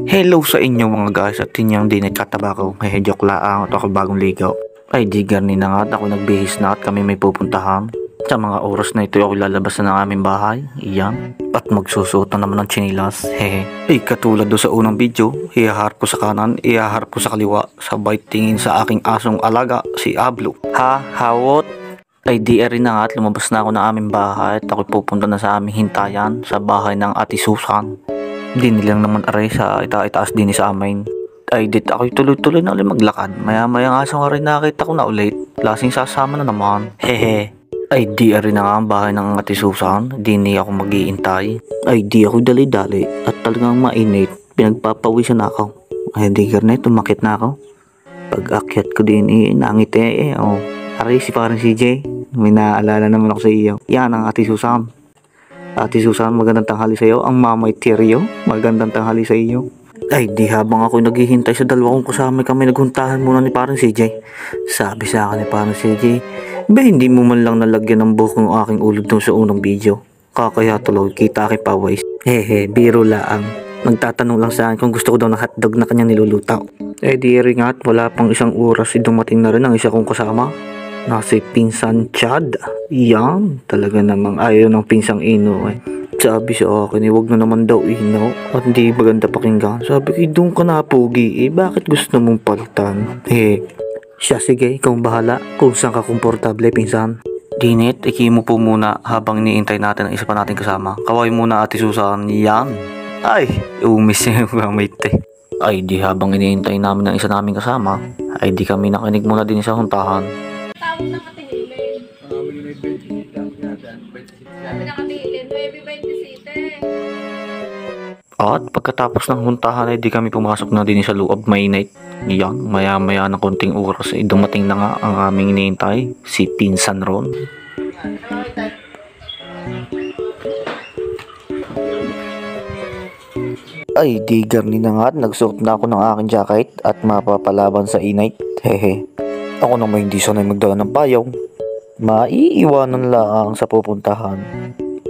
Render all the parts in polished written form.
Hello sa inyo mga guys at inyong di nagkatabako. Joke lang at ako bagong ligaw. Ay di garni na nga at ako nagbihis na at kami may pupuntahan. Sa mga oras na ito ako lalabas na ng aming bahay. Iyan. At magsusuot na naman ng chinilas. Hehe. Ay katulad do sa unang video, ihaharap ko sa kanan, ihaharap ko sa kaliwa. Sabay tingin sa aking asong alaga, si Ablo. Ha? Hawot? Ay di rin na nga at lumabas na ako ng aming bahay at ako pupunta na sa aming hintayan sa bahay ng Ate Susan. Di nilang naman aray sa itaas din sa amin. Ay dit ako'y tuloy-tuloy na ulit maglakad. Maya-maya nga sa nga rin nakita ko na ulit. Lasing sasama na naman. Hehe. Ay di rin na nga ang bahay ng Ate Susan. Di niya ako mag-iintay. Ay di ako dali-dali at talagang mainit. Pinagpapawisan ako. Ay di garnet, tumakit na ako. Pag-akyat ko din nangiti oh. Aray si parang CJ. May naalala naman ako sa iyo. Yan ang Ate Susan. Ate Susan, magandang tanghali sa iyo. Ang mamay Tirio, magandang tanghali sa iyo. Ay, di habang ako naghihintay sa dalawa kong kasama kami naghuntahan muna ni parang CJ. Sabi sa akin ni parang CJ, ba hindi mo man lang nalagyan ng buhok ng aking ulo doon sa unang video. Kakaya tuloy, kita aking pawis. Hehe, biro laang. Nagtatanong lang sa akin kung gusto ko daw ng hotdog na kanyang nilulutaw. Eh di rin nga at wala pang isang oras dumating na rin ang isa kong kasama. Na si Pinsan Chad. Yan, talaga namang ayaw ng pinsang ino eh. Sabi sa akin huwag na naman daw ino at hindi maganda pakinggan. Sabi ko doon ka na pogi bakit gusto mong palitan? Siya sige, ikaw bahala kung saan ka komportable pinsan. Dinit, iki mo po muna habang iniintay natin ang isa pa nating kasama. Kaway muna Ate Susan, yan. Ay, umis yung gamit Ay di habang iniintay namin ang isa naming kasama, ay di kami nakinig muna din sa huntahan. Tawag ng katihilin. Sabi ng katihilin, 9:27. At pagkatapos ng huntahan ay di kami pumasok na din sa loob, mainit. Yan, maya-maya ng konting oras ay dumating na nga ang aming iniintay, si Pinsan Ron. Ay di garni na nga at nagsuot na ako ng aking jacket at mapapalaban sa init. Hehe. Ako naman hindi sanay magdala ng payong. Maiiwanan lang sa pupuntahan.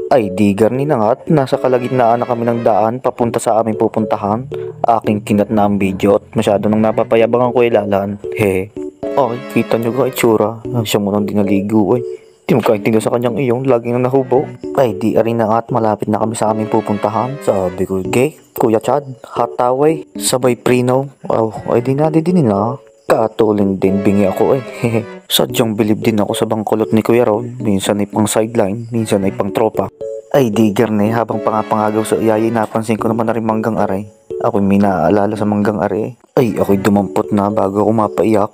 Ay di garni na nga at nasa kalagitnaan na kami ng daan papunta sa aming pupuntahan. Aking kinat na ang video at masyado nang napapayabang ang kuilalan. Hehe. Ay kita nyo ka itsura. Siya mo nang dinaligo eh. Di mo kaintindihan sa kanyang iyong laging na nahubo. Ay di rin na nga at malapit na kami sa aming pupuntahan. Sabi ko, gay, Kuya Chad, hataway, sabay prino. Oh, ay di na na. Katulin din bingi ako eh. Sadyang bilib din ako sa bangkulot ni Kuya Ron. Minsan ay pang sideline, minsan ay pang tropa. Ay di garne, habang pangapangagaw sa iyayi napansin ko naman na rin manggang aray. Ako'y may naaalala sa manggang aray. Ay ako'y dumampot na bago ako mapaiyak.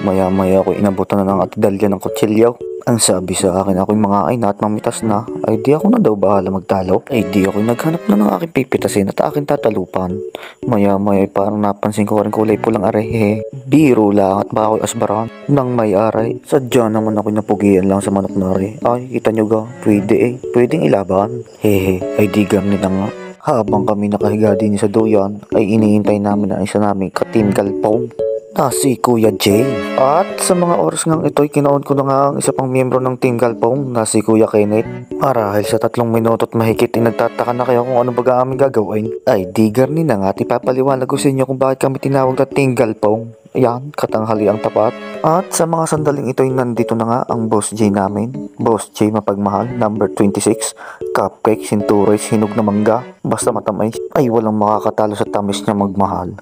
Maya-maya ako'y inabutan na ng atidalya ng kutsilyaw. Ang sabi sa akin ako'y mga ay na at mamitas na. Ay di ako na daw bahala magtalo. Ay di ako'y naghanap na ng aking pipitasin at aking tatalupan. Maya-maya parang napansin ko rin kulay pulang aray. Biro lang at ba ako'y asbaran nang may aray. Sadya naman ako'y napugian lang sa manok na aray. Ay kita nyo ga, pwede pwedeng ilaban. Ay di gamit na nga. Habang kami nakahiga din sa doyan ay iniintay namin ang isa naming ka-team galpong na si Kuya Jay. At sa mga oras ngang ito'y kinaon ko na nga ang isa pang miyembro ng Team Galpong na si Kuya Kenneth. Marahil sa 3 minuto at mahigit nagtataka na kayo kung ano baga aming gagawin. Ay di garni na nga at ipapaliwanag ko sa inyo kung bakit kami tinawag na Team Galpong. Yan, katanghali ang tapat. At sa mga sandaling ito'y nandito na nga ang Boss J namin. Boss J mapagmahal, number 26. Cupcake, sinturis, hinog na mangga. Basta matamis, ay walang makakatalo sa tamis niya magmahal.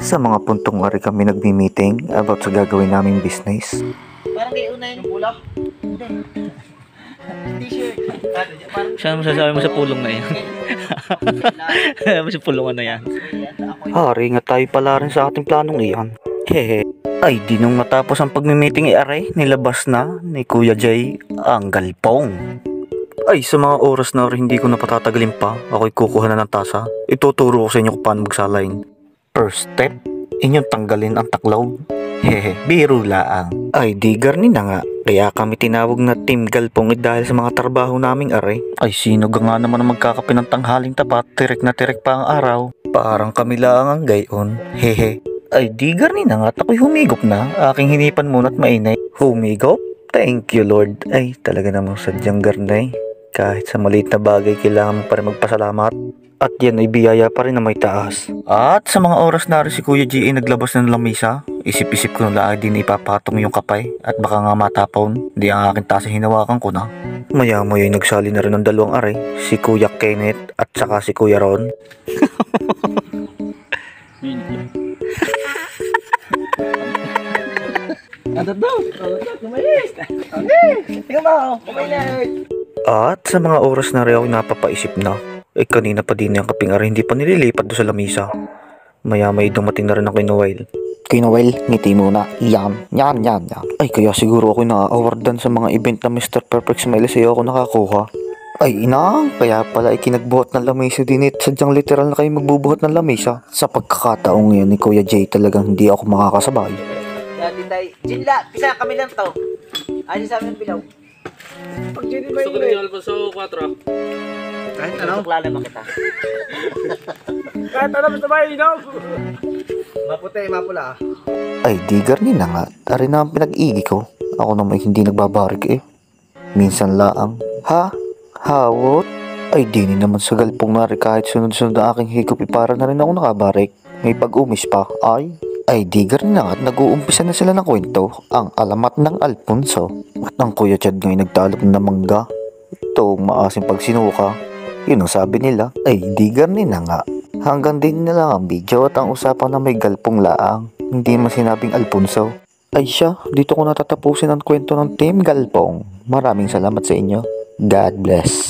Sa mga puntong ari kami nagmi-meeting about sa gagawin naming business. Parang di una yung pula. T-shirt. Saan masasabi mo sa pulong na yan? Sa pulungan na yan. Hari nga tayo pala rin sa ating planong iyan. Ay di nung matapos ang pagmi-meeting aray, nilabas na ni Kuya Jay ang galpong. Ay sa mga oras na rin hindi ko napatatagalin pa, ako'y kukuha na ng tasa. Ituturo ko sa inyo kung paano magsalain. First step, inyong tanggalin ang taklaw. Biro laang. Ay di garni na nga. Kaya kami tinawag na Team Galpong dahil sa mga trabaho naming aray. Ay sino nga naman ang magkakape ng tanghaling tapat, tirek na tirek pa ang araw. Parang kami lang ang gayon. Ay di garni na nga at ako'y humigop na. Aking hinipan muna at mainay. Humigop? Thank you Lord. Ay talaga namang sadyang garnay. Kahit sa maliit na bagay, kailangan mo pa rin magpasalamat. At yan ay biyaya pa rin na may taas. At sa mga oras na rin si Kuya G ay naglabas ng lamisa, isip-isip ko na lang din ipapatong yung kapay at baka nga matapon. Di ang aking tasa hinawakan ko na. Maya-maya ay nagsali na rin ng dalawang are, si Kuya Kenneth at saka si Kuya Ron. Ano daw? Lumayas. Okay. Tingnan mo. Lumayas. At sa mga oras na rin ako napapaisip na, kanina pa din yung kaping are hindi pa nililipat doon sa lamisa. Maya-maya dumating na rin ang Kinoel. Kinoel, ngiti muna. Yan. Ay, kaya siguro ako na-awardan sa mga event na Mr. Perfect Smile sa'yo ako nakakuha. Ay, inang, kaya pala ikinagbuhat ng lamesa din it. Sadyang literal na kayo magbubuhat ng lamesa. Sa pagkakataong ngayon ni Kuya Jay talagang hindi ako makakasabay. Dati tayo. Jinla, pisa kami lang to. Ayos sa amin pilaw. Pag Jinla ba yun? Gusto Alfonso 4. Kahit ano? Tuklala kita. Kahit ano, basta ba ilaw? Maputi, mapula. Ay, di garni na nga. Tari na ang pinag-igi ko. Ako naman hindi nagbabarik eh. Minsan laang. Ha? Hawot? Ay, di naman sa galpong nari kahit sunod-sunod ang aking higop para na rin ako nakabarik. May pag-umis pa. Ay, di garni na nga at nag-uumpisa na sila ng kwento. Ang alamat ng Alfonso. At ang Kuya Chad ngayon nagtalop na mangga. Ito, maasim pag sinuka. Yun ang sabi nila. Ay, di garni na nga. Hanggang din na lang ang video at ang usapan na may galpong laang. Hindi man sinabing Alfonso. Ay siya, dito ko natatapusin ang kwento ng Team Galpong. Maraming salamat sa inyo. God bless.